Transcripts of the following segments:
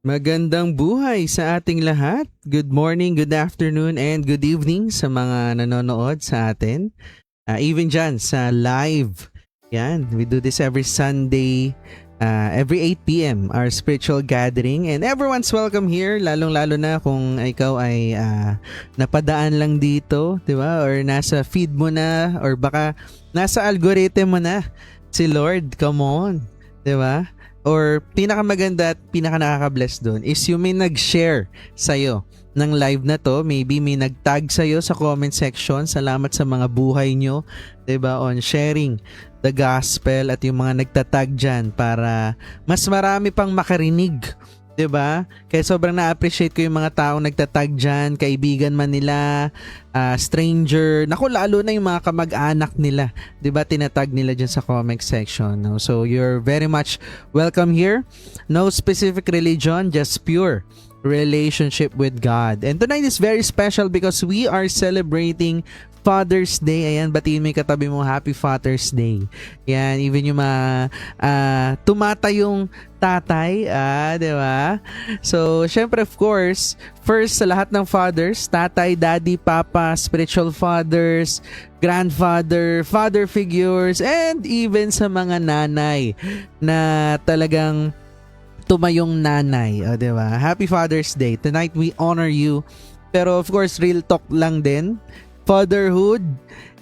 Magandang buhay sa ating lahat. Good morning, good afternoon, and good evening sa mga nanonood sa atin. Even dyan sa live. Yan, we do this every Sunday, every 8 p.m. Our spiritual gathering. And everyone's welcome here, lalong-lalo na kung ikaw ay napadaan lang dito, di ba? Or nasa feed mo na, or baka nasa algorithm mo na. Si Lord, come on. Di ba? Or pinakamaganda at pinaka nakaka-bless doon is yung may nag-share sa'yo ng live na to. Maybe may nag-tag sa'yo sa comment section. Salamat sa mga buhay nyo, 'di ba, on sharing the gospel at yung mga nagtatag dyan para mas marami pang makarinig. 'Di ba? Kaya sobrang na-appreciate ko yung mga taong nagtatag dyan, kaibigan man nila, stranger, naku lalo na yung mga kamag-anak nila, 'di ba? Tinatag nila dyan sa comment section, no? So you're very much welcome here. No specific religion, just pure relationship with God. And tonight is very special because we are celebrating Father's Day. Ayan, batiin mo yung katabi mo, Happy Father's Day. Yan, even yung mga tumatayong tatay, di ba? So, syempre, of course, first sa lahat ng fathers, tatay, daddy, papa, spiritual fathers, grandfather, father figures, and even sa mga nanay na talagang tumayong nanay, di ba? Happy Father's Day. Tonight, we honor you. Pero, of course, real talk lang din. Fatherhood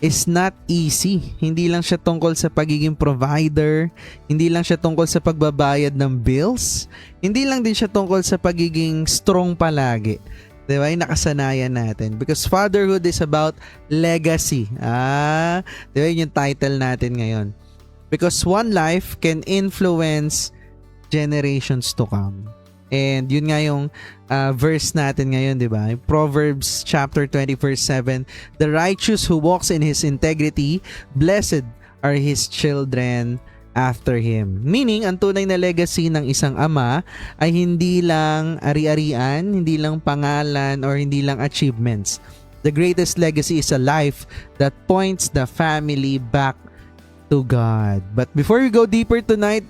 is not easy. Hindi lang siya tungkol sa pagiging provider, hindi lang siya tungkol sa pagbabayad ng bills, hindi lang din siya tungkol sa pagiging strong palagi. Diba? Yung nakasanayan natin. Because fatherhood is about legacy. Diba? Yun yung title natin ngayon. Because one life can influence generations to come. And yun nga yung verse natin ngayon, di ba? Proverbs chapter 20 verse 7, "The righteous who walks in his integrity, blessed are his children after him." Meaning, ang tunay na legacy ng isang ama ay hindi lang ari-arian, hindi lang pangalan, or hindi lang achievements. The greatest legacy is a life that points the family back to God. But before we go deeper tonight,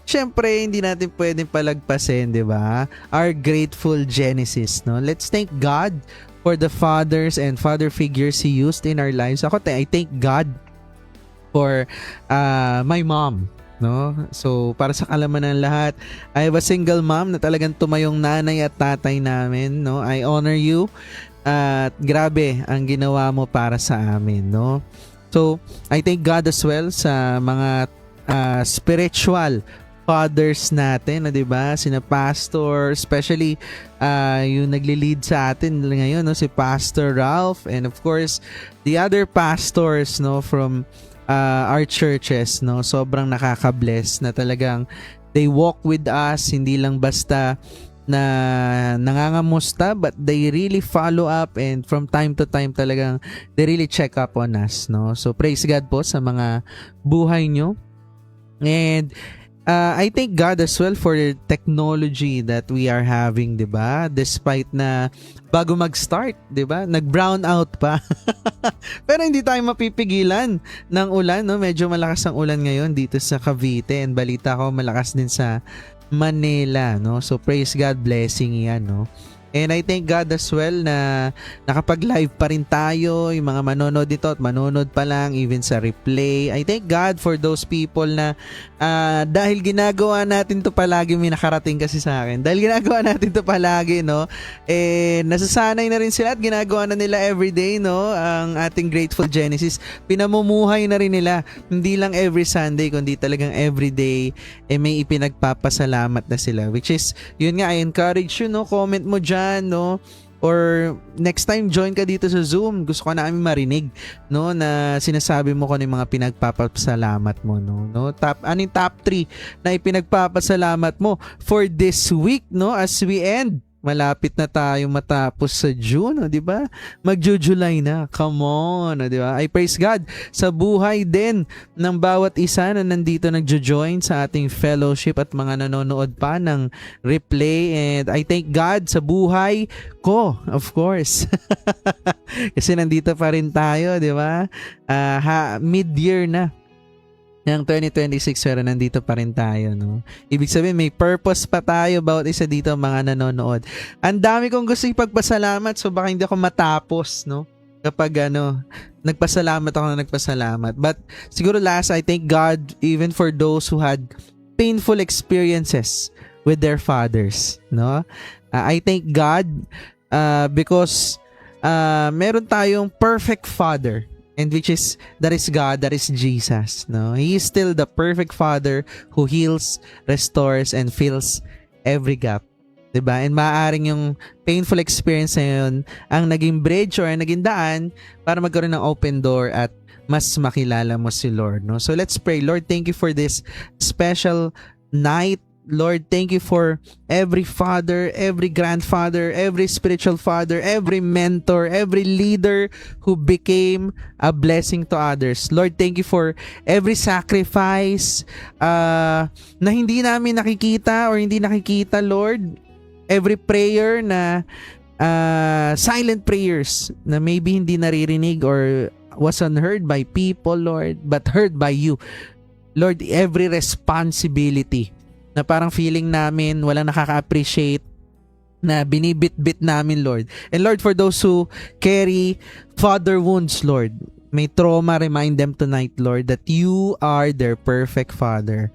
syempre, hindi natin pwedeng palagpasin, di ba? Our grateful Genesis, no? Let's thank God for the fathers and father figures He used in our lives. I thank God for my mom, no? So, para sa kalaman ng lahat, I have a single mom na talagang tumayong nanay at tatay namin, no? I honor you at grabe ang ginawa mo para sa amin, no? So, I thank God as well sa mga spiritual fathers natin, 'di ba? Sina pastor, especially yung nagli-lead sa atin ngayon, no, si Pastor Ralph, and of course the other pastors, no, from our churches, no. Sobrang nakaka-bless na talagang they walk with us, hindi lang basta na nangangamusta, but they really follow up, and from time to time talagang they really check up on us, no. So praise God po sa mga buhay nyo. And I thank God as well for the technology that we are having, 'di ba? Despite na bago mag-start, 'di ba? Nag-brown out pa. Pero hindi tayo mapipigilan ng ulan, no? Medyo malakas ang ulan ngayon dito sa Cavite, and balita ko malakas din sa Manila, no? So praise God, blessing 'yan, no? And I thank God as well na nakapag-live pa rin tayo, yung mga manonood dito at manonood pa lang, even sa replay. I thank God for those people na dahil ginagawa natin to palagi, may nakarating kasi sa akin. Dahil ginagawa natin to palagi, no? Nasasanay na rin sila at ginagawa na nila everyday, no? Ang ating Grateful Genesis. Pinamumuhay na rin nila. Hindi lang every Sunday, kundi talagang everyday, may ipinagpapasalamat na sila. Which is, yun nga, I encourage you, no? Comment mo dyan, no, or next time join ka dito sa Zoom, gusto ko namin marinig, no, na sinasabi mo kung ano yung mga pinagpapasalamat mo, no, yung top 3 na ipinagpapasalamat mo for this week, no, as we end. Malapit na tayo matapos sa June, di ba? Magjo-July na. Come on, di ba? I praise God sa buhay din ng bawat isa na nandito nagjo-join sa ating fellowship at mga nanonood pa ng replay. And I thank God sa buhay ko, of course. Kasi nandito pa rin tayo, di ba? Mid-year na. Yung 2026 pero nandito pa rin tayo, no? Ibig sabihin may purpose pa tayo bawat isa dito mga nanonood. Ang dami kong gusto ipagpasalamat so baka hindi ako matapos, no? Kapag nagpasalamat. But siguro last, I thank God even for those who had painful experiences with their fathers, no? I thank God because meron tayong perfect father, and that is God, that is Jesus, no? He is still the perfect father who heals, restores, and fills every gap. 'Di ba? And maaaring yung painful experience na yun ang naging bridge or ang naging daan para magkaroon ng open door at mas makilala mo si Lord, no? So let's pray. Lord, thank you for this special night. Lord, thank you for every father, every grandfather, every spiritual father, every mentor, every leader who became a blessing to others. Lord, thank you for every sacrifice na hindi namin nakikita or hindi nakikita, Lord. Every prayer na silent prayers na maybe hindi naririnig or was unheard by people, Lord, but heard by you. Lord, every responsibility na parang feeling namin walang nakaka-appreciate na binibit-bit namin, Lord. And Lord, for those who carry father wounds, Lord, may trauma, remind them tonight, Lord, that you are their perfect father.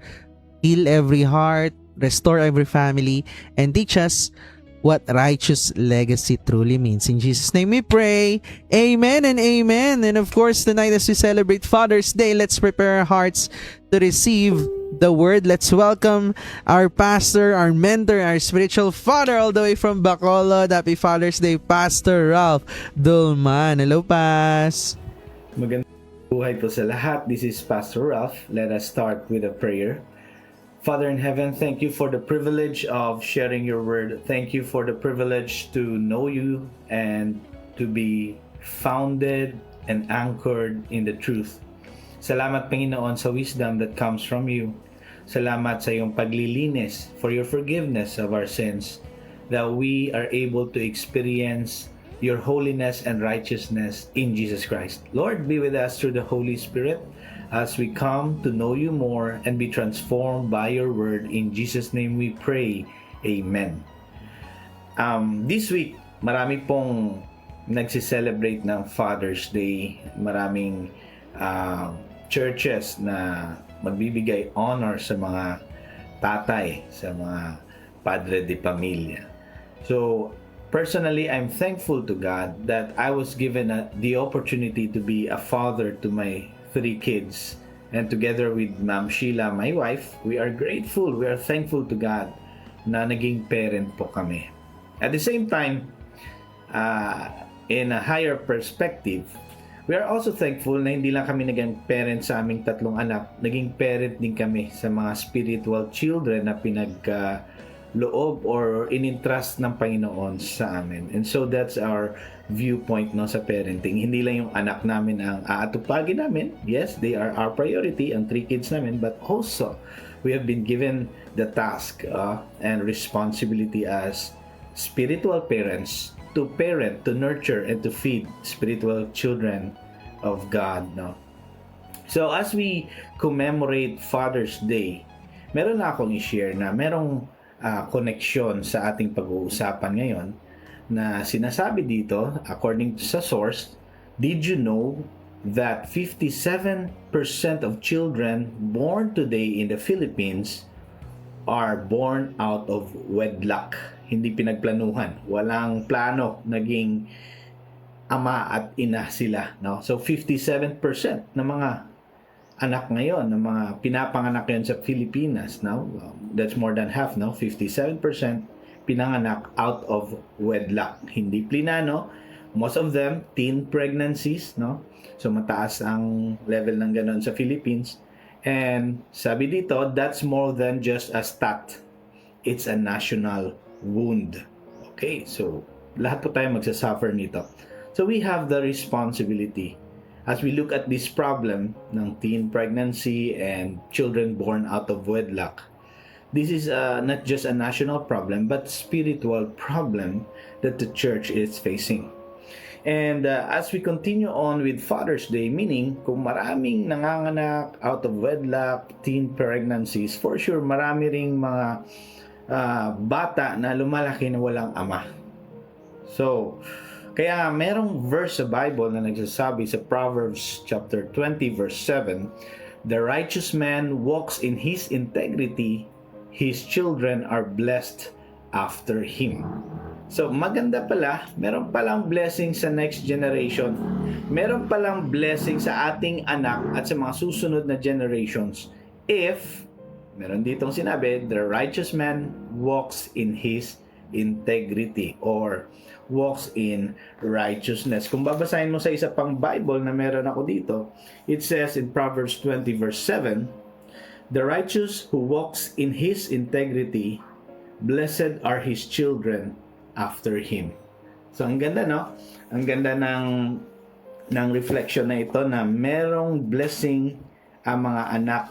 Heal every heart, restore every family, and teach us what righteous legacy truly means. In Jesus' name we pray. Amen and amen. And of course, tonight as we celebrate Father's Day, let's prepare our hearts to receive the word. Let's welcome our pastor, our mentor, our spiritual father all the way from Bacolod. Happy Father's Day, Pastor Ralph Dulman. Hello, Pas. Magandang buhay po sa lahat. This is Pastor Ralph. Let us start with a prayer. Father in heaven, thank you for the privilege of sharing your word. Thank you for the privilege to know you and to be founded and anchored in the truth. Salamat, Panginoon, sa wisdom that comes from you. Salamat sa iyong paglilinis, for your forgiveness of our sins, that we are able to experience your holiness and righteousness in Jesus Christ. Lord, be with us through the Holy Spirit as we come to know you more and be transformed by your word. In Jesus' name we pray. Amen. This week, marami pong nagsi-celebrate ng Father's Day. Maraming churches na magbibigay honor sa mga tatay, sa mga padre de pamilya. So, personally, I'm thankful to God that I was given the opportunity to be a father to my 3 kids. And together with Ma'am Sheila, my wife, we are grateful, we are thankful to God na naging parent po kami. At the same time, in a higher perspective, we are also thankful na hindi lang kami naging parent sa aming 3 anak, naging parent din kami sa mga spiritual children na pinagkaloob or in-entrust ng Panginoon sa amin. And so that's our viewpoint no sa parenting. Hindi lang yung anak namin ang aatupagin namin. Yes, they are our priority, ang 3 kids namin, but also we have been given the task and responsibility as spiritual parents to parent, to nurture, and to feed spiritual children of God. No? So as we commemorate Father's Day, meron na akong i-share na merong connection sa ating pag-uusapan ngayon na sinasabi dito, according to sa source, did you know that 57% of children born today in the Philippines are born out of wedlock? Hindi pinagplanuhan. Walang plano. Naging ama at ina sila. No? So, 57% ng mga anak ngayon, ng mga pinapanganak ngayon sa Pilipinas, no? That's more than half, no? 57% pinanganak out of wedlock. Hindi plinano. Most of them, teen pregnancies, no? So, mataas ang level ng ganon sa Philippines. And sabi dito, that's more than just a stat. It's a national wound. Okay, so lahat po tayo magsasuffer nito. So we have the responsibility as we look at this problem ng teen pregnancy and children born out of wedlock. This is not just a national problem but spiritual problem that the church is facing. And as we continue on with Father's Day, meaning kung maraming nanganganak out of wedlock, teen pregnancies, for sure marami ring mga bata na lumalaki na walang ama. So, kaya merong verse sa Bible na nagsasabi sa Proverbs chapter 20 verse 7, "The righteous man walks in his integrity, his children are blessed after him." So, maganda pala, meron palang blessing sa next generation. Meron palang blessing sa ating anak at sa mga susunod na generations if, meron ditong sinabi, the righteous man walks in his integrity or walks in righteousness. Kung babasahin mo sa isa pang Bible na meron ako dito, it says in Proverbs 20 verse 7, "The righteous who walks in his integrity, blessed are his children after him." So ang ganda, no? Ang ganda ng reflection na ito na merong blessing ang mga anak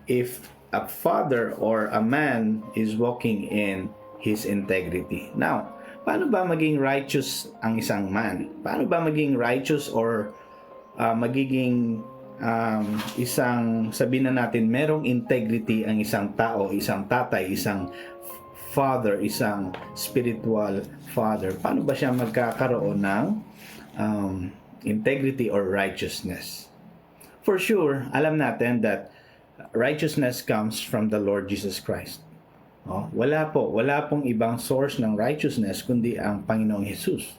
if a father or a man is walking in his integrity. Now, paano ba maging righteous ang isang man? Paano ba maging righteous or magiging isang, sabihin na natin, merong integrity ang isang tao, isang tatay, isang father, isang spiritual father? Paano ba siya magkakaroon ng integrity or righteousness? For sure, alam natin that righteousness comes from the Lord Jesus Christ. Oh, wala pong ibang source ng righteousness kundi ang Panginoong Jesus.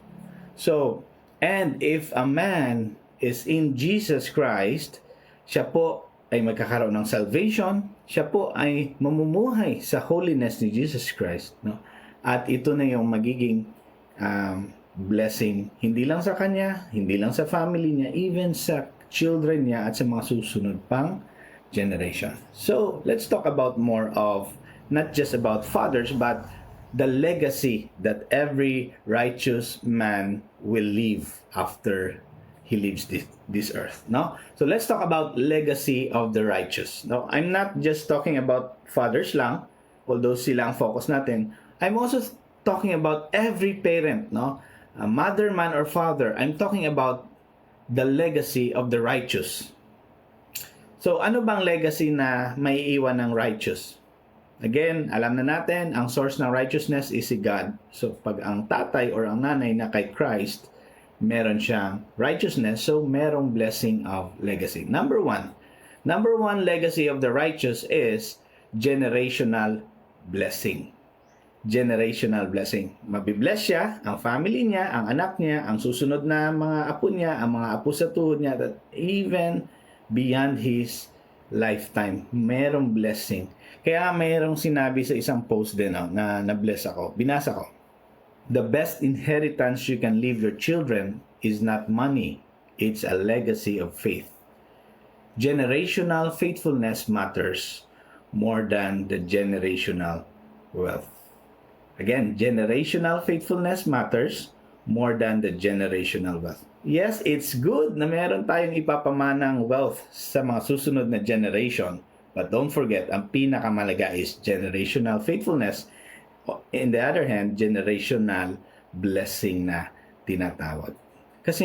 So, and if a man is in Jesus Christ, siya po ay magkakaroon ng salvation, siya po ay mamumuhay sa holiness ni Jesus Christ, no? At ito na yung magiging blessing hindi lang sa kanya, hindi lang sa family niya, even sa children niya at sa mga susunod pang generation. So, let's talk about more of not just about fathers, but the legacy that every righteous man will leave after he leaves this earth. No? So let's talk about legacy of the righteous. No, I'm not just talking about fathers lang, although sila ang focus natin. I'm also talking about every parent, no? A mother, man, or father. I'm talking about the legacy of the righteous. So ano bang legacy na may iwan ng righteous? Again, alam na natin, ang source ng righteousness is si God. So, pag ang tatay or ang nanay na kay Christ, meron siyang righteousness, so merong blessing of legacy. Number one legacy of the righteous is generational blessing. Generational blessing. Mabibless siya, ang family niya, ang anak niya, ang susunod na mga apo niya, ang mga apo sa tuhod niya, that even beyond his lifetime, merong blessing. Kaya mayroong sinabi sa isang post din na na-bless ako. Binasa ko. The best inheritance you can leave your children is not money. It's a legacy of faith. Generational faithfulness matters more than the generational wealth. Again, generational faithfulness matters more than the generational wealth. Yes, it's good na meron tayong ipapamanang wealth sa mga susunod na generation. But don't forget, ang pinakamalaga is generational faithfulness. In the other hand, generational blessing na tinatawag. Kasi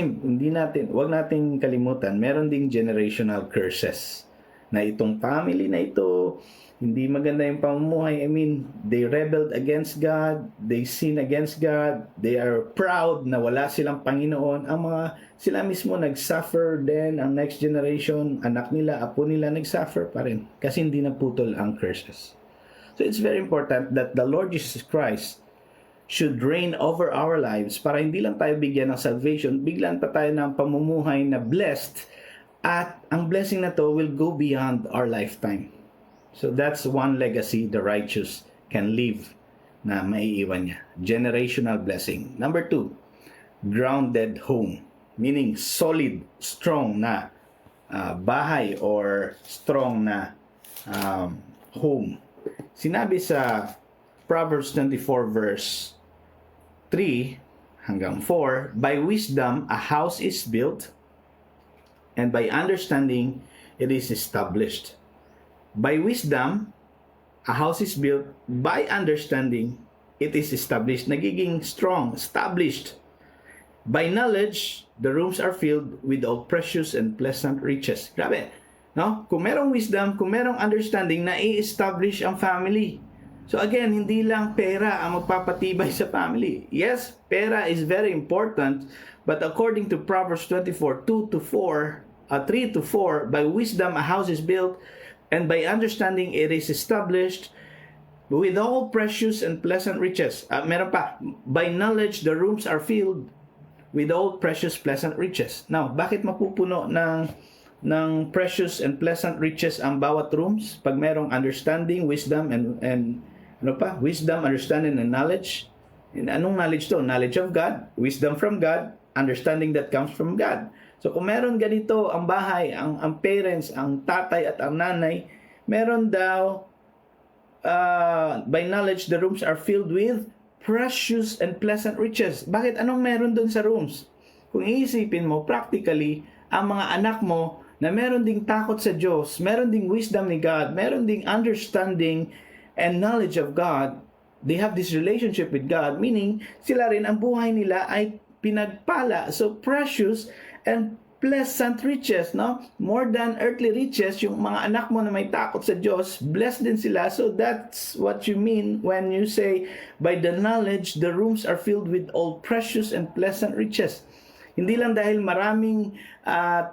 wag nating kalimutan, meron ding generational curses. Na itong family na ito, hindi maganda yung pamumuhay. I mean, they rebelled against God, they sin against God, they are proud na wala silang Panginoon. Sila mismo nag-suffer din, ang next generation, anak nila, apo nila, nag-suffer pa rin. Kasi hindi naputol ang curses. So it's very important that the Lord Jesus Christ should reign over our lives para hindi lang tayo bigyan ng salvation, biglan pa tayo ng pamumuhay na blessed, at ang blessing na to will go beyond our lifetime. So that's one legacy the righteous can leave na maiiwan niya. Generational blessing. Number 2, grounded home. Meaning solid, strong na bahay or strong na home. Sinabi sa Proverbs 24 verse 3 hanggang 4, by wisdom a house is built, and by understanding it is established. By wisdom, a house is built. By understanding, it is established. Nagiging strong, established. By knowledge, the rooms are filled with all precious and pleasant riches. Grabe, no? Kung merong wisdom, kung merong understanding, na i-establish ang family. So again, hindi lang pera ang magpapatibay sa family. Yes, pera is very important, but according to Proverbs 24, 2 to 4, 3 to 4, by wisdom a house is built, and by understanding it is established with all precious and pleasant riches. Meron pa, by knowledge the rooms are filled with all precious, pleasant riches. Now, bakit mapupuno ng precious and pleasant riches ang bawat rooms? Pag merong understanding, wisdom, and ano pa? Wisdom, understanding, and knowledge. And anong knowledge to? Knowledge of God, wisdom from God, understanding that comes from God. So kung meron ganito ang bahay, ang parents, ang tatay at ang nanay, meron daw by knowledge the rooms are filled with precious and pleasant riches. Bakit? Anong meron dun sa rooms? Kung iisipin mo, practically, ang mga anak mo na meron ding takot sa Diyos, meron ding wisdom ni God, meron ding understanding and knowledge of God, they have this relationship with God, meaning sila rin, ang buhay nila ay pinagpala. So, precious and pleasant riches, no? More than earthly riches, yung mga anak mo na may takot sa Diyos, blessed din sila. So that's what you mean when you say, by the knowledge, the rooms are filled with all precious and pleasant riches. Hindi lang dahil maraming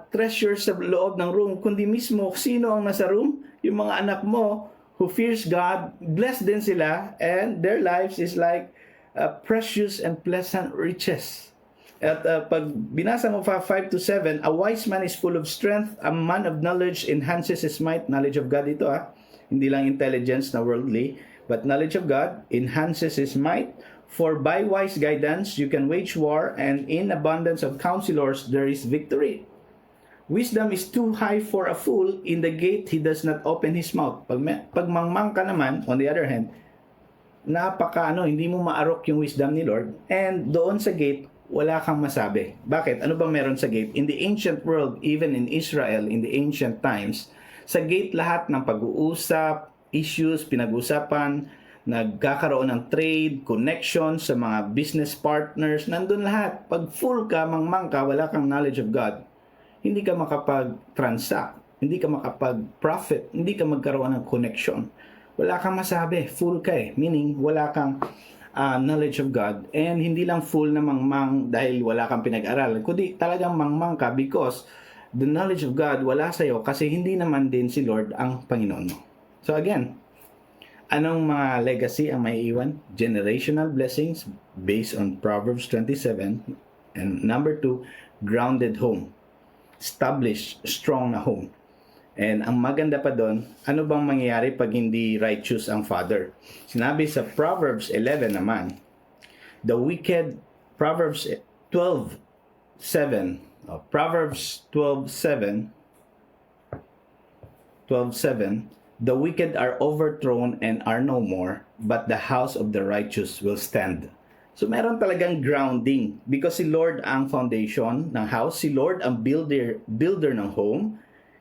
treasures sa loob ng room, kundi mismo sino ang nasa room? Yung mga anak mo who fears God, blessed din sila, and their lives is like precious and pleasant riches. At pag binasa mo 5 to 7, a wise man is full of strength, a man of knowledge enhances his might. Knowledge of God ito hindi lang intelligence na worldly, but knowledge of God enhances his might. For by wise guidance you can wage war, and in abundance of counselors there is victory. Wisdom is too high for a fool, in the gate he does not open his mouth. Pag mangmang ka naman, on the other hand, hindi mo maarok yung wisdom ni Lord, and doon sa gate, wala kang masabi. Bakit? Ano bang meron sa gate? In the ancient world, even in Israel, in the ancient times, sa gate lahat ng pag-uusap, issues, pinag-usapan, nagkakaroon ng trade, connection sa mga business partners, nandun lahat. Pag full ka, mangmang ka, wala kang knowledge of God, hindi ka makapag-transact, hindi ka makapag-profit, hindi ka magkaroon ng connection. Wala kang masabi, full ka meaning wala kang knowledge of God, and hindi lang full na mangmang dahil wala kang pinag-aralan, kundi talagang mangmang ka because the knowledge of God wala sa'yo kasi hindi naman din si Lord ang Panginoon mo. So again, anong mga legacy ang may iwan? Generational blessings based on Proverbs 27, and number 2, grounded home. Established, strong na home. And ang maganda pa doon, ano bang mangyayari pag hindi righteous ang father? Sinabi sa Proverbs 11 naman, the wicked, Proverbs 12:7, Proverbs 12:7, the wicked are overthrown and are no more, but the house of the righteous will stand. So meron talagang grounding because si Lord ang foundation ng house, si Lord ang builder ng home.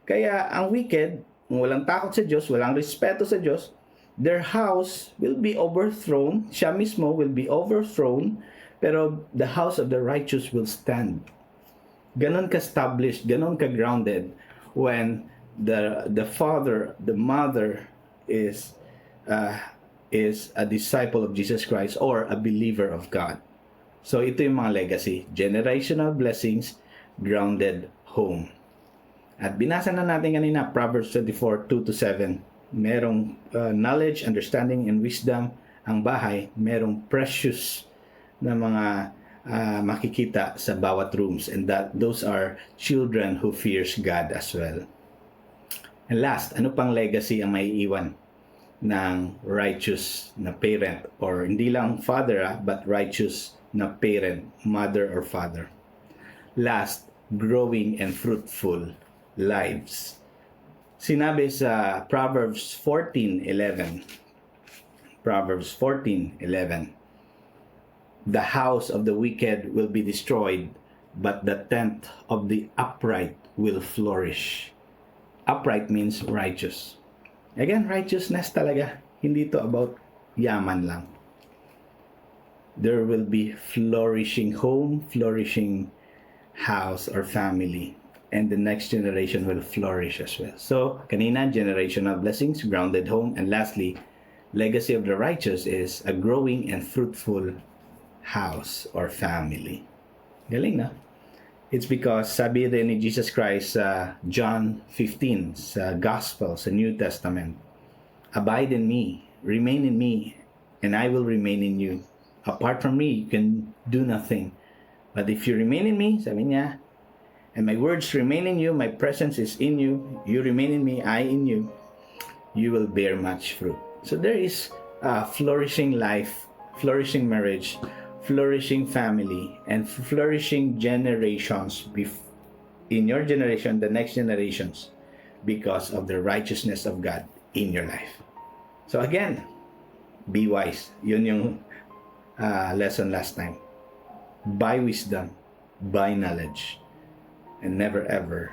Kaya ang wicked, walang takot sa Diyos, walang respeto sa Diyos, their house will be overthrown, siya mismo will be overthrown, pero the house of the righteous will stand. Ganon ka-established, ganon ka-grounded when the father, the mother is a disciple of Jesus Christ or a believer of God. So ito yung mga legacy, generational blessings, grounded home. At binasa na natin kanina, Proverbs 24, 2 to 7. Merong knowledge, understanding, and wisdom ang bahay. Merong precious na mga makikita sa bawat rooms. And those are children who fears God as well. And last, ano pang legacy ang may iwan ng righteous na parent? Or hindi lang father, but righteous na parent, mother or father. Last, growing and fruitful lives. Sinabi sa Proverbs 14:11. Proverbs 14:11. The house of the wicked will be destroyed, but the tent of the upright will flourish. Upright means righteous. Again, righteousness talaga. Hindi to about yaman lang. there will be flourishing home, flourishing house or family, and the next generation will flourish as well. So, kanina, generational blessings, grounded home, and lastly, legacy of the righteous is a growing and fruitful house or family. Galing na? It's because sabi rin ni Jesus Christ sa John 15 sa Gospel, sa New Testament, abide in me, remain in me, and I will remain in you. Apart from me, you can do nothing. But if you remain in me, sabi niya, and my words remain in you, my presence is in you, you remain in me, I in you, you will bear much fruit. So there is a flourishing life, flourishing marriage, flourishing family, and flourishing generations in your generation, the next generations, because of the righteousness of God in your life. So again, be wise. Yun yung lesson last time. Buy wisdom, buy knowledge, and never ever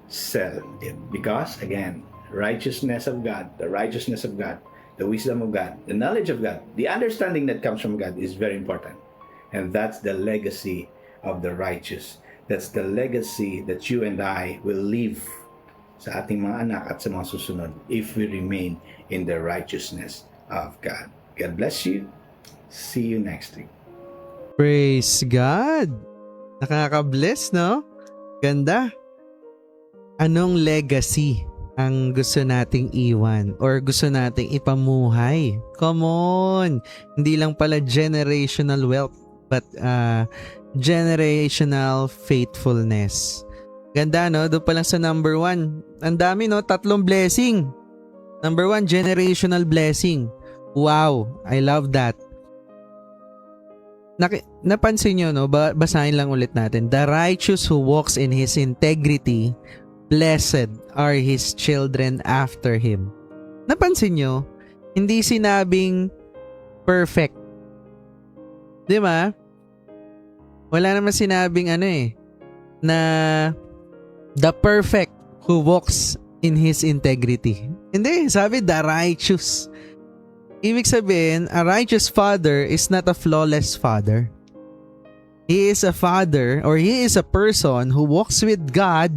sell it. Because again, righteousness of God, the righteousness of God, the wisdom of God, the knowledge of God, the understanding that comes from God is very important. And that's the legacy of the righteous. That's the legacy that you and I will leave sa ating mga anak at sa mga susunod if we remain in the righteousness of God. God bless you. See you next week. Praise God! Nakaka-bless, no? Ganda. Anong legacy ang gusto nating iwan or gusto nating ipamuhay? Come on! Hindi lang pala generational wealth, but generational faithfulness. Ganda, no? Doon pa lang sa number 1. Ang dami, no? 3 blessing. Number 1, generational blessing. Wow! I love that. Napansin nyo, no? Basahin lang ulit natin. The righteous who walks in his integrity, blessed are his children after him. Napansin nyo? Hindi sinabing perfect. Di ba? Wala naman sinabing na the perfect who walks in his integrity. Hindi, sabi the righteous. Ibig sabihin, a righteous father is not a flawless father. He is a father or he is a person who walks with God,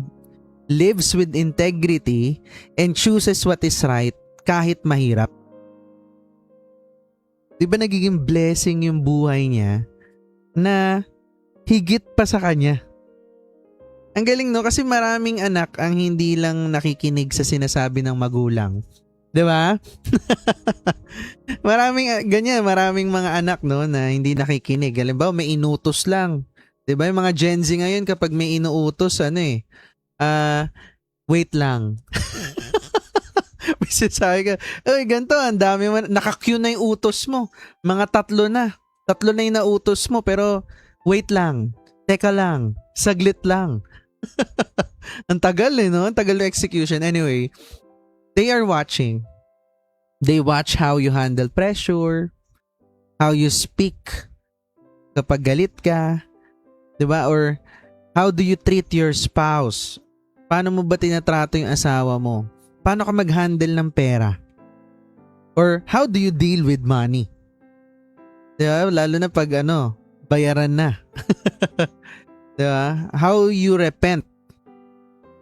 lives with integrity, and chooses what is right kahit mahirap. Di ba nagiging blessing yung buhay niya na higit pa sa kanya? Ang galing, no? Kasi maraming anak ang hindi lang nakikinig sa sinasabi ng magulang. Di ba? Maraming mga anak, no, na hindi nakikinig. Halimbawa, may inutos lang. Di ba? Yung mga Gen Z ngayon, kapag may inuutos, wait lang. May sinasabi ka, ganito, ang dami mo, naka-queue na yung utos mo. Mga 3 na. 3 na yung nautos mo, pero wait lang. Teka lang. Saglit lang. Ang tagal no? Ang tagal ng execution. Anyway, they are watching. They watch how you handle pressure, how you speak kapag galit ka, 'di ba? Or how do you treat your spouse? Paano mo ba tinatrato yung asawa mo? Paano ka mag-handle ng pera? Or how do you deal with money? 'Di ba? Lalo na pag bayaran na. 'Di ba? How you repent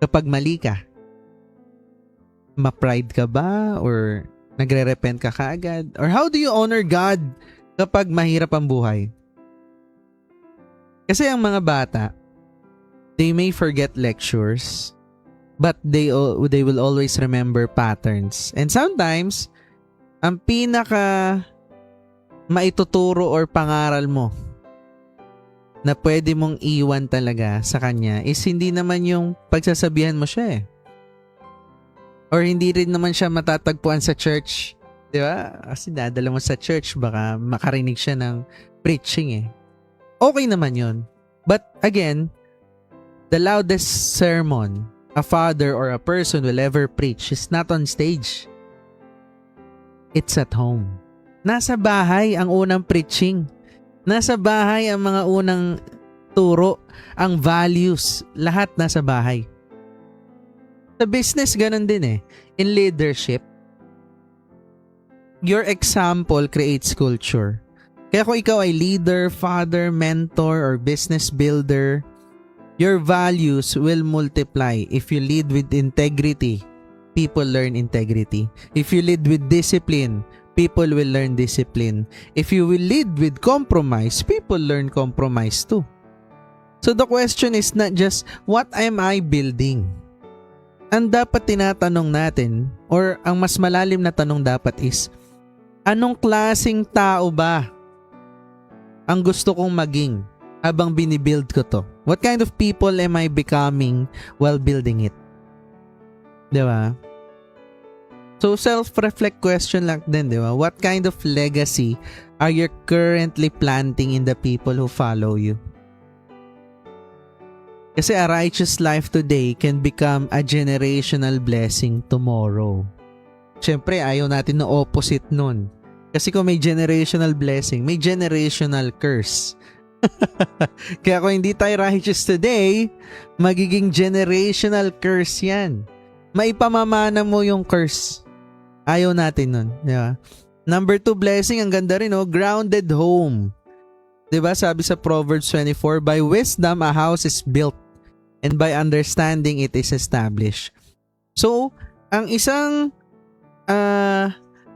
kapag mali ka? Ma-pride ka ba? Or nagre-repent ka kaagad? Or how do you honor God kapag mahirap ang buhay? Kasi ang mga bata, they may forget lectures, but they will always remember patterns. And sometimes, ang pinaka maituturo or pangaral mo na pwede mong iwan talaga sa kanya is hindi naman yung pagsasabihan mo siya Or hindi rin naman siya matatagpuan sa church. Di ba? Kasi dadala mo sa church, baka makarinig siya ng preaching Okay naman yun. But again, the loudest sermon a father or a person will ever preach is not on stage. It's at home. Nasa bahay ang unang preaching. Nasa bahay ang mga unang turo, ang values, lahat nasa bahay. Sa business, ganun din In leadership, your example creates culture. Kaya kung ikaw ay leader, father, mentor, or business builder, your values will multiply. If you lead with integrity, people learn integrity. If you lead with discipline, people will learn discipline. If you will lead with compromise, people learn compromise too. So the question is not just, what am I building? Ang dapat tinatanong natin, or ang mas malalim na tanong dapat is, anong klaseng tao ba ang gusto kong maging habang binibuild ko to? What kind of people am I becoming while building it? Diba? So self-reflect question lang din, diba? What kind of legacy are you currently planting in the people who follow you? Kasi a righteous life today can become a generational blessing tomorrow. Siyempre, ayaw natin na opposite nun. Kasi kung may generational blessing, may generational curse. Kaya kung hindi tayo righteous today, magiging generational curse yan. Maipamamana mo yung curse. Ayaw natin nun. Diba? Number 2 blessing, ang ganda rin, grounded home. Diba? Sabi sa Proverbs 24, by wisdom a house is built, and by understanding it is established. So, ang isang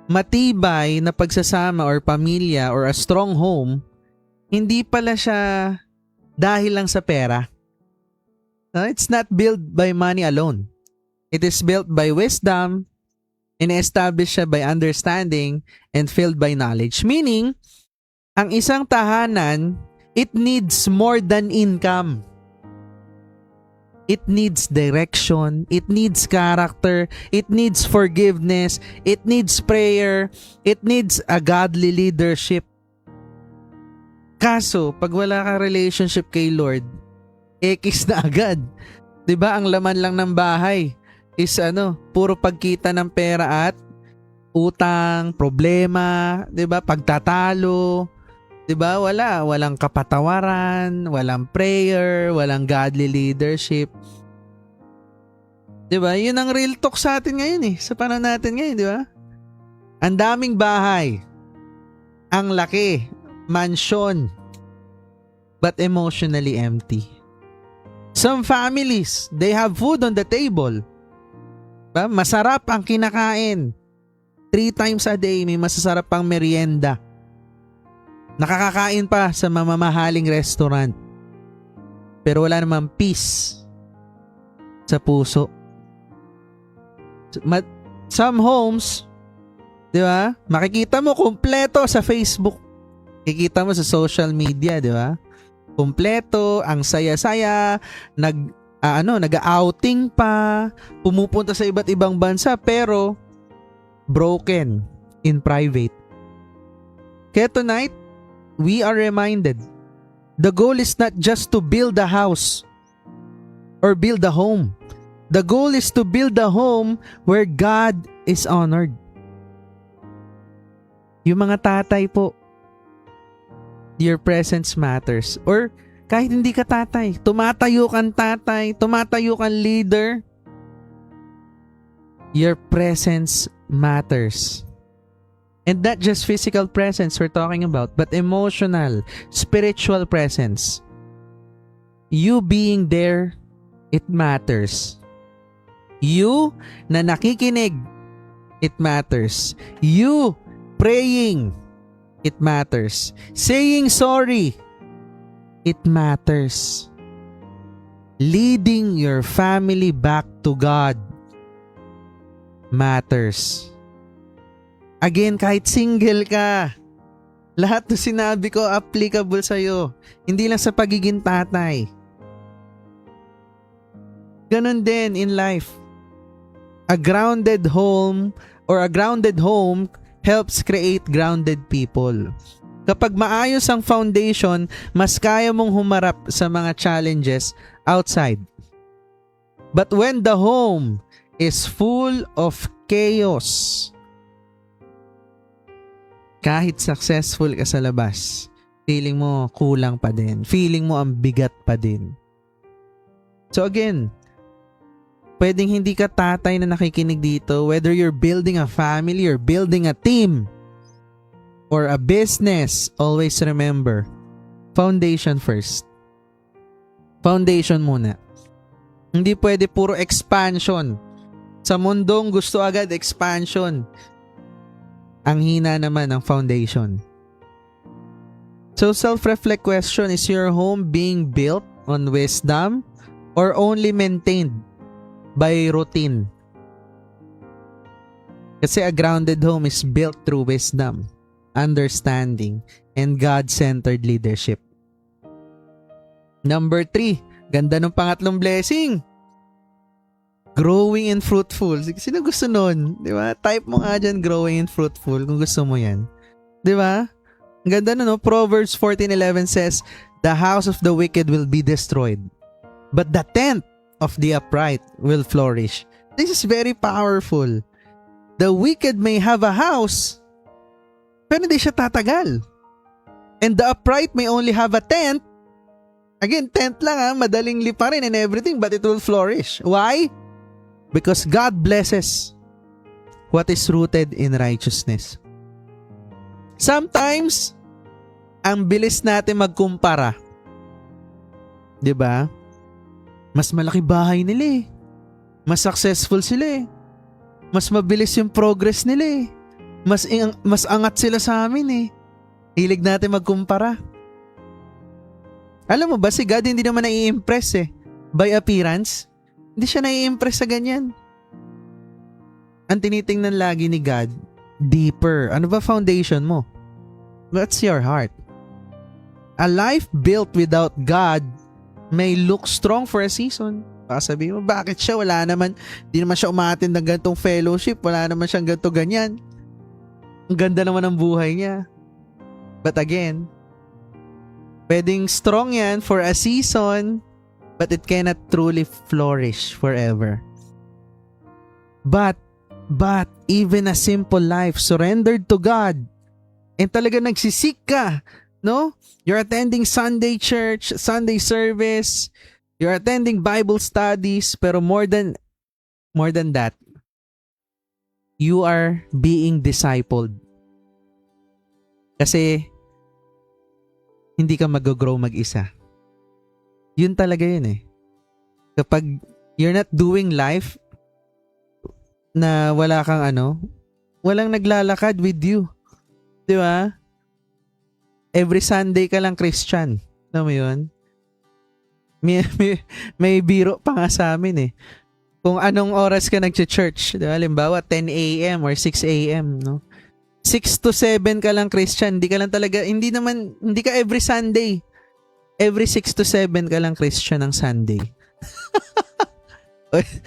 matibay na pagsasama or pamilya or a strong home, hindi pala siya dahil lang sa pera. It's not built by money alone. It is built by wisdom and established siya by understanding and filled by knowledge. Meaning, ang isang tahanan, it needs more than income. It needs direction, it needs character, it needs forgiveness, it needs prayer, it needs a godly leadership. Kaso, pag wala kang relationship kay Lord, ekis na agad. 'Di ba? Ang laman lang ng bahay is puro pagkita ng pera at utang, problema, 'di ba? Pagtatalo. 'Di ba? Walang kapatawaran, walang prayer, walang godly leadership. 'Di ba? 'Yun ang real talk sa atin ngayon sa panahon natin ngayon, 'di ba? Ang daming bahay. Ang laki, mansion, but emotionally empty. Some families, they have food on the table. 'Di ba? Masarap ang kinakain. 3 times a day may masasarap pang merienda. Nakakakain pa sa mamamahaling restaurant. Pero wala namang peace sa puso. Some homes, di ba? Makikita mo kumpleto sa Facebook. Makikita mo sa social media, di ba? Kumpleto, ang saya-saya, nag-outing pa, pumupunta sa iba't ibang bansa, pero broken in private. Kaya tonight, we are reminded, the goal is not just to build a house or build a home. The goal is to build a home where God is honored. Yung mga tatay po, your presence matters. Or kahit hindi ka tatay, tumatayo kang tatay, tumatayo kang leader, your presence matters. And not just physical presence we're talking about, but emotional, spiritual presence. You being there, it matters. You na nakikinig, it matters. You praying, it matters. Saying sorry, it matters. Leading your family back to God matters. Again, kahit single ka, lahat ng sinabi ko applicable sa'yo. Hindi lang sa pagiging tatay. Ganon din in life. A grounded home helps create grounded people. Kapag maayos ang foundation, mas kaya mong humarap sa mga challenges outside. But when the home is full of chaos, kahit successful ka sa labas, feeling mo kulang pa din. Feeling mo ang bigat pa din. So again, pwedeng hindi ka tatay na nakikinig dito, whether you're building a family or building a team, or a business, always remember, foundation first. Foundation muna. Hindi pwede puro expansion. Sa mundong gusto agad expansion. Ang hina naman ng foundation. So self-reflect question, is your home being built on wisdom or only maintained by routine? Kasi a grounded home is built through wisdom, understanding, and God-centered leadership. Number 3, ganda ng pangatlong blessing. Growing and fruitful. Sino gusto nun? Di ba? Type mo nga dyan, growing and fruitful, kung gusto mo yan. Di ba? Ang ganda na, no? Proverbs 14:11 says, the house of the wicked will be destroyed, but the tent of the upright will flourish. This is very powerful. The wicked may have a house, pero hindi siya tatagal. And the upright may only have a tent. Again, tent lang ha, madaling liparin and everything, but it will flourish. Why? Because God blesses what is rooted in righteousness. Sometimes, ang bilis natin magkumpara. 'Di ba? Mas malaki bahay nila eh. Mas successful sila eh. Mas mabilis yung progress nila eh. Mas angat sila sa amin eh. Hilig natin magkumpara. Alam mo ba, si God hindi naman nai-impress eh. By appearance, hindi siya nai-impress sa ganyan. Ang tinitingnan lagi ni God, deeper. Ano ba foundation mo? What's your heart? A life built without God may look strong for a season. Baka sabihin mo, bakit siya? Wala naman, di naman siya umaattend ng gantong fellowship. Wala naman siyang ganto ganyan. Ang ganda naman ng buhay niya. But again, pwedeng strong yan for a season, but it cannot truly flourish forever. But even a simple life surrendered to God, and talaga nagsisik ka, no? You're attending Sunday church, Sunday service, you're attending Bible studies, pero more than that, you are being discipled. Kasi hindi ka mag-grow mag-isa. Yun talaga yun eh. Kapag you're not doing life na wala kang walang naglalakad with you. Di ba? Every Sunday ka lang Christian. Alam mo yun? May biro pa nga sa amin eh. Kung anong oras ka nag-church. Di ba? Halimbawa, 10 a.m. or 6 a.m. No? 6 to 7 ka lang Christian. Hindi ka lang talaga, hindi ka every Sunday. Every 6 to 7 ka lang Christian ng Sunday.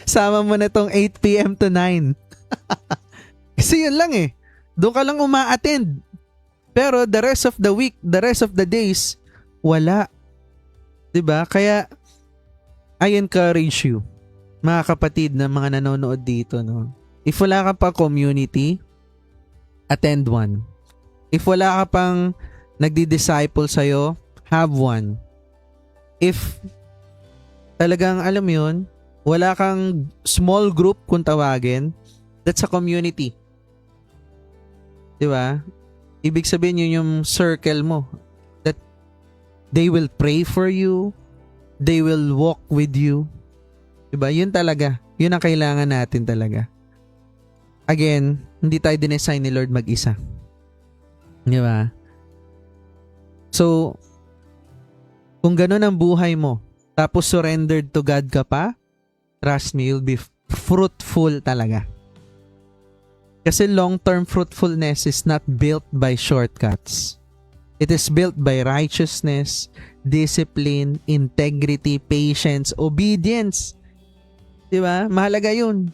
Sama mo na tong 8 p.m. to 9. Kasi yun lang eh. Doon ka lang uma-attend. Pero the rest of the week, the rest of the days, wala. 'Di ba? Kaya I encourage you, mga kapatid na mga nanonood dito, no. If wala ka pa community, attend one. If wala ka pang nagdi-disciple sa'yo, have one. If talagang alam mo yun, wala kang small group kung tawagin, that's a community. 'Di ba? Ibig sabihin yun yung circle mo. That they will pray for you, they will walk with you. 'Di ba? Yun talaga. Yun ang kailangan natin talaga. Again, hindi tayo dinesign ni Lord mag-isa. 'Di ba? So, kung ganun ang buhay mo, tapos surrendered to God ka pa, trust me, you'll be fruitful talaga. Kasi long-term fruitfulness is not built by shortcuts. It is built by righteousness, discipline, integrity, patience, obedience. Diba? Mahalaga yun.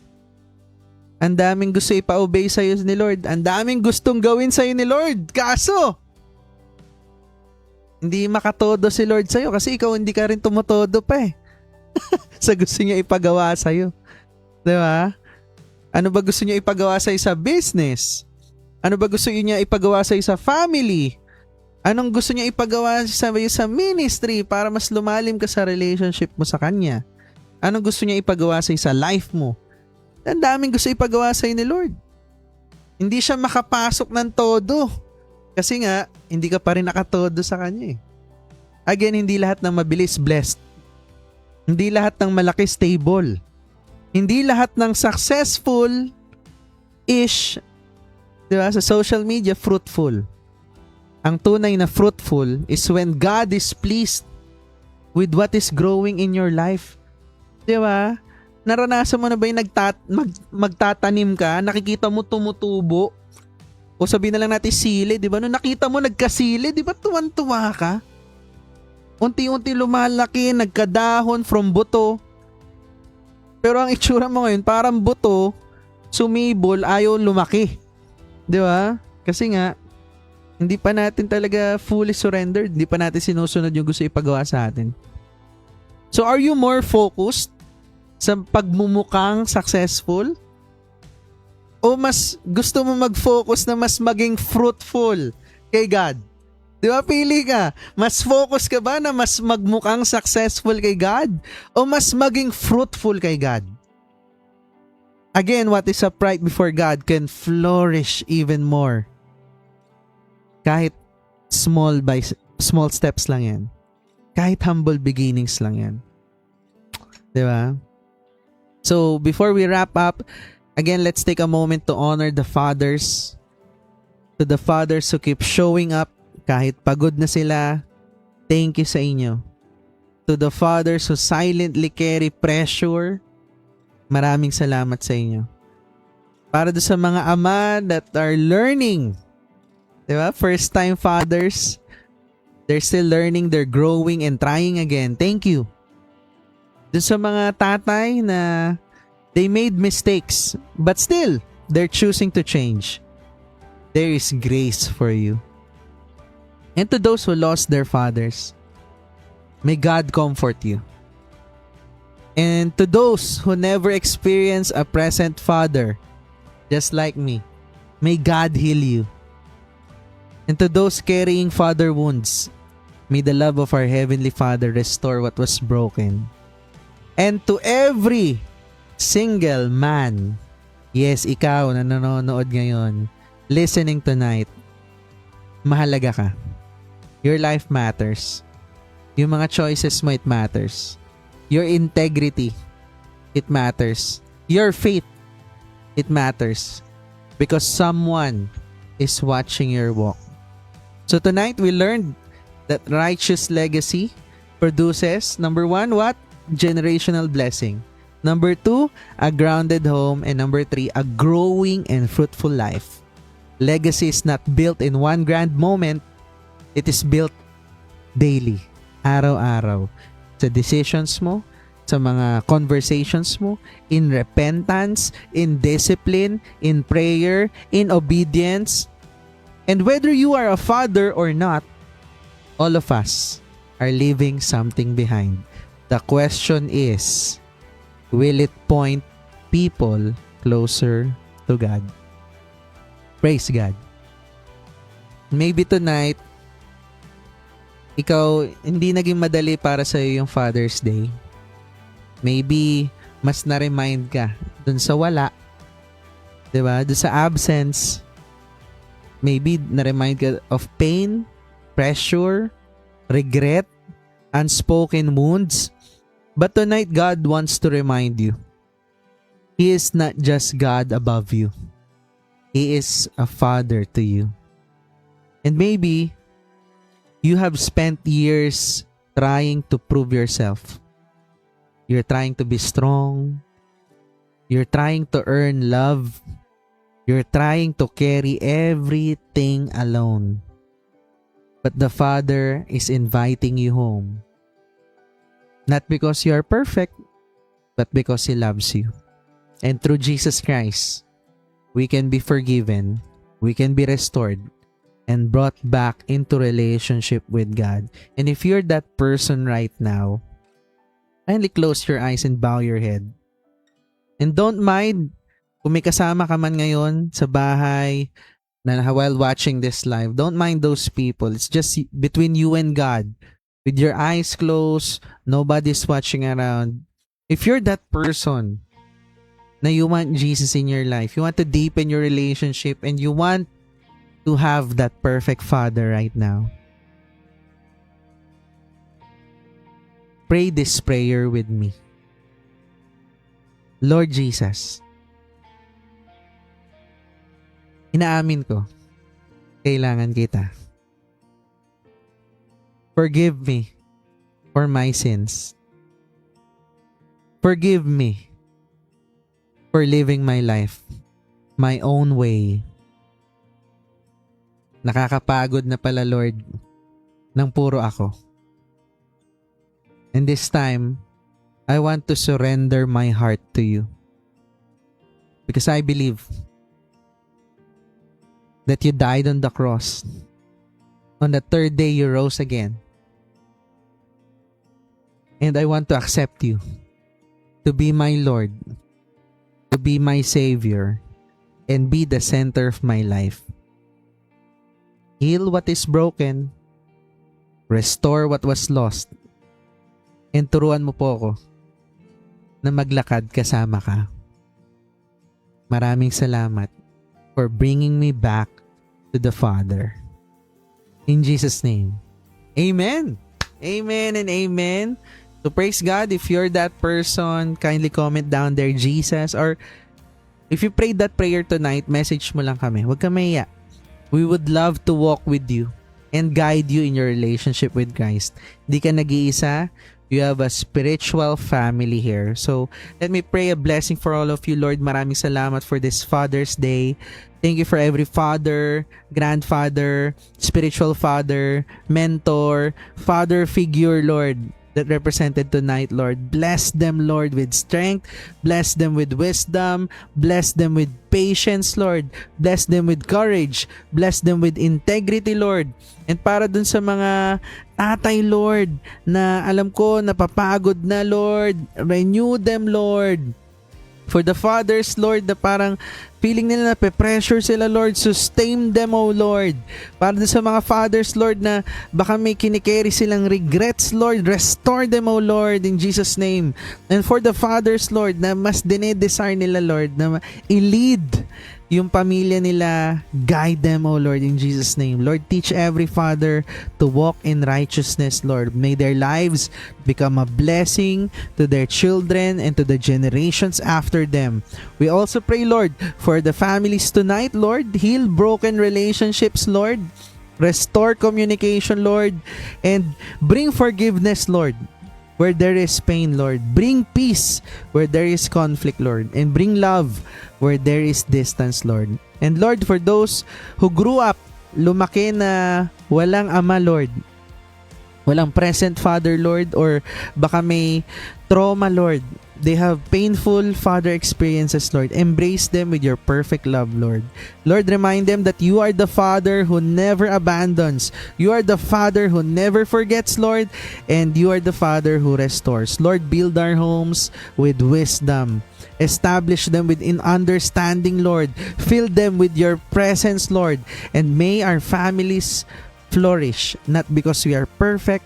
Ang daming gusto ipa-obey sa'yo ni Lord. Ang daming gustong gawin sa'yo ni Lord. Kaso, hindi makatodo si Lord sa'yo kasi ikaw hindi ka rin tumotodo pa eh. Sa gusto niya ipagawa sa'yo. Diba? Ano ba gusto niya ipagawa sa'yo sa business? Ano ba gusto niya ipagawa sa'yo sa family? Anong gusto niya ipagawa sa'yo sa ministry para mas lumalim ka sa relationship mo sa Kanya? Anong gusto niya ipagawa sa'yo sa life mo? Ang daming gusto ipagawa sa'yo ni Lord. Hindi siya makapasok ng todo Kasi nga, hindi ka pa rin nakatodo sa kanya eh. Again, hindi lahat ng mabilis blessed. Hindi lahat ng malaki stable. Hindi lahat ng successful-ish, di ba, sa social media, fruitful. Ang tunay na fruitful is when God is pleased with what is growing in your life. Di ba? Naranasan mo na ba yung magtatanim ka, nakikita mo tumutubo, o sabihin na lang natin sili, di ba? Nung nakita mo nagkasili, di ba tuwan-tuwa ka? Unti-unti lumalaki, nagkadahon from buto. Pero ang itsura mo ngayon, parang buto, sumibol, ayaw lumaki. Di ba? Kasi nga, hindi pa natin talaga fully surrendered. Hindi pa natin sinusunod yung gusto ipagawa sa atin. So are you more focused sa pagmumukhang successful? O mas gusto mo mag-focus na mas maging fruitful kay God? Di ba, pili ka? Mas focus ka ba na mas magmukhang successful kay God? O mas maging fruitful kay God? Again, what is upright before God can flourish even more. Kahit small steps lang yan. Kahit humble beginnings lang yan. Di ba? So, before we wrap up, again, let's take a moment to honor the fathers. To the fathers who keep showing up kahit pagod na sila, thank you sa inyo. To the fathers who silently carry pressure, maraming salamat sa inyo. Para do sa mga ama that are learning, diba? First time fathers, they're still learning, they're growing and trying again. Thank you. Do sa mga tatay na they made mistakes, but still, they're choosing to change. There is grace for you. And to those who lost their fathers, may God comfort you. And to those who never experienced a present father, just like me, may God heal you. And to those carrying father wounds, may the love of our Heavenly Father restore what was broken. And to every single man, yes, ikaw na nanonood ngayon, listening tonight, mahalaga ka. Your life matters. Yung mga choices mo, it matters. Your integrity, it matters. Your faith, it matters. Because someone is watching your walk. So tonight, we learned that righteous legacy produces, number 1, what? Generational blessing. Number 2, a grounded home. And number 3, a growing and fruitful life. Legacy is not built in one grand moment. It is built daily, araw-araw. Sa decisions mo, sa mga conversations mo, in repentance, in discipline, in prayer, in obedience. And whether you are a father or not, all of us are leaving something behind. The question is, will it point people closer to God? Praise God. Maybe tonight, ikaw, hindi naging madali para sa iyo yung Father's Day. Maybe, mas na-remind ka dun sa wala. Diba? Dun sa absence. Maybe, na-remind ka of pain, pressure, regret, unspoken wounds. But tonight, God wants to remind you, He is not just God above you. He is a Father to you. And maybe, you have spent years trying to prove yourself. You're trying to be strong. You're trying to earn love. You're trying to carry everything alone. But the Father is inviting you home. Not because you are perfect, but because He loves you. And through Jesus Christ, we can be forgiven. We can be restored. And brought back into relationship with God. And if you're that person right now, kindly close your eyes and bow your head. And don't mind kung may kasama ka man ngayon sa bahay na while watching this live. Don't mind those people. It's just between you and God. With your eyes closed, nobody's watching around. If you're that person na you want Jesus in your life, you want to deepen your relationship, and you want to have that perfect father right now. Pray this prayer with me. Lord Jesus, inaamin ko, kailangan kita. Forgive me for my sins. Forgive me for living my life my own way. Nakakapagod na pala, Lord, ng puro ako. And this time, I want to surrender my heart to you. Because I believe that you died on the cross. On the third day, you rose again. And I want to accept you to be my Lord, to be my Savior, and be the center of my life. Heal what is broken, restore what was lost, and turuan mo po ako na maglakad kasama ka. Maraming salamat for bringing me back to the Father. In Jesus' name, amen. Amen and amen. So praise God. If you're that person, kindly comment down there, Jesus. Or if you prayed that prayer tonight, message mo lang kami. Huwag ka mahiya. We would love to walk with you and guide you in your relationship with Christ. Di ka nag-iisa. You have a spiritual family here. So, let me pray a blessing for all of you, Lord. Maraming salamat for this Father's Day. Thank you for every father, grandfather, spiritual father, mentor, father figure, Lord, that represented tonight, Lord. Bless them, Lord, with strength. Bless them with wisdom. Bless them with patience, Lord. Bless them with courage. Bless them with integrity, Lord. And para dun sa mga tatay, Lord, na alam ko napapagod na, Lord, renew them, Lord. For the fathers, Lord, na parang feeling nila na pe-pressure sila, Lord, sustain them, oh Lord. Para sa mga fathers, Lord, na baka may kinikerry silang regrets, Lord, restore them, oh Lord, in Jesus' name. And for the fathers, Lord, na mas dinedesire nila, Lord, na i-lead yung pamilya nila, guide them, oh Lord, in Jesus' name. Lord, teach every father to walk in righteousness, Lord. May their lives become a blessing to their children and to the generations after them. We also pray, Lord, for the families tonight, Lord. Heal broken relationships, Lord. Restore communication, Lord. And bring forgiveness, Lord, where there is pain, Lord. Bring peace where there is conflict, Lord. And bring love where there is distance, Lord. And Lord, for those who grew up, lumaki na walang ama, Lord, walang present father, Lord, or baka may trauma, Lord, they have painful father experiences, Lord. Embrace them with your perfect love, Lord. Lord, remind them that you are the Father who never abandons. You are the Father who never forgets, Lord. And you are the Father who restores. Lord, build our homes with wisdom. Establish them with understanding, Lord. Fill them with your presence, Lord. And may our families flourish, not because we are perfect,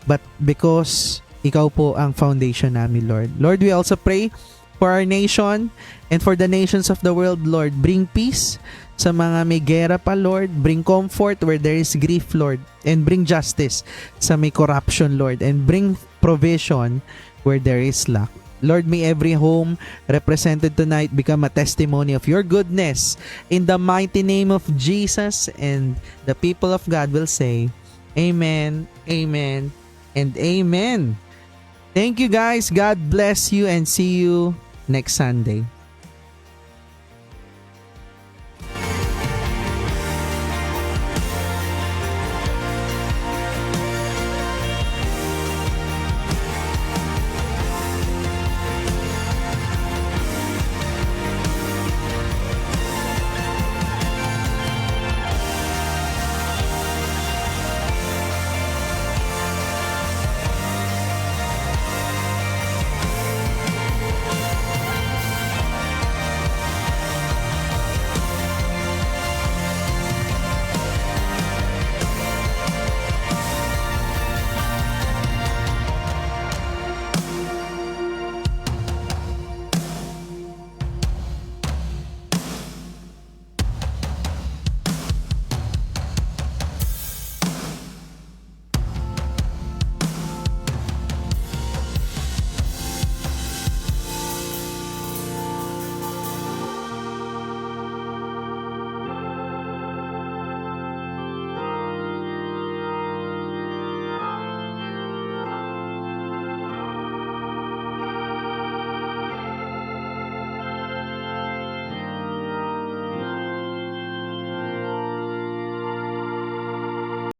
but because ikaw po ang foundation namin, Lord. Lord, we also pray for our nation and for the nations of the world, Lord. Bring peace sa mga may gera pa, Lord. Bring comfort where there is grief, Lord. And bring justice sa may corruption, Lord. And bring provision where there is lack. Lord, may every home represented tonight become a testimony of your goodness. In the mighty name of Jesus, and the people of God will say, Amen, Amen, and Amen. Thank you, guys. God bless you, and see you next Sunday.